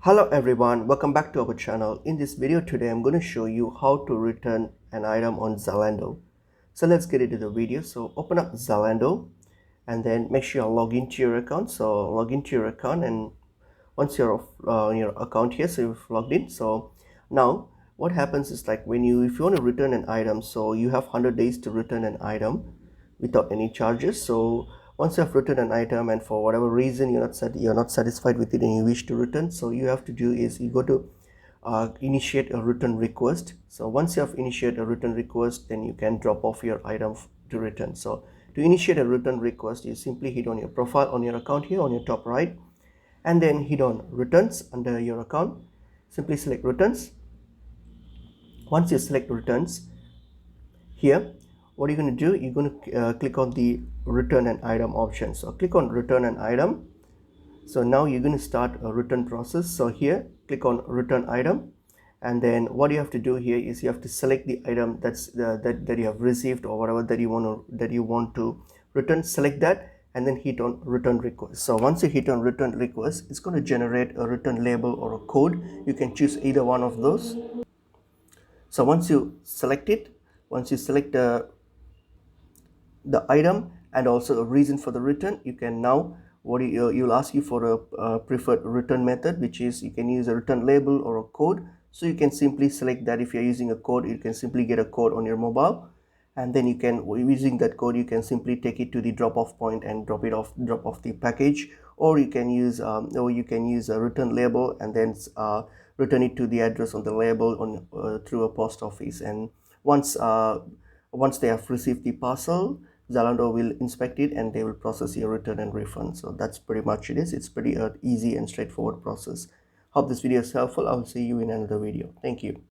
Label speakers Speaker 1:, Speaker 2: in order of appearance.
Speaker 1: Hello everyone, welcome back to our channel. In this video today I'm going to show you how to return an item on Zalando. So let's get into the video. So open up Zalando and then make sure you log into your account. So log into your account, and once you're on your account here, so you've logged in. So now what happens is, like, if you want to return an item, so you have 100 days to return an item without any charges. So once you have returned an item and for whatever reason you're not satisfied with it and you wish to return, so you have to do is you go to initiate a return request. So once you have initiated a return request, then you can drop off your item to return. So to initiate a return request, you simply hit on your profile on your account here on your top right, and then hit on returns under your account. Simply select returns. Once you select returns, here what you're going to do, you're going to click on the return an item option. So click on return an item. So now you're going to start a return process. So here click on return item, and then what you have to do here is you have to select the item that you have received, or whatever that you want to return. Select that and then hit on return request. So once you hit on return request, it's going to generate a return label or a code. You can choose either one of those. So once you select it, once you select the item and also a reason for the return, you can now you'll ask you for a preferred return method, which is you can use a return label or a code. So you can simply select that. If you're using a code, you can simply get a code on your mobile, and then you can, using that code, you can simply take it to the drop-off point and drop off the package. Or you can use a return label and then return it to the address on the label on through a post office. And once they have received the parcel, Zalando will inspect it and they will process your return and refund. So that's pretty much it. It's pretty easy and straightforward process. Hope this video is helpful. I will see you in another video. Thank you.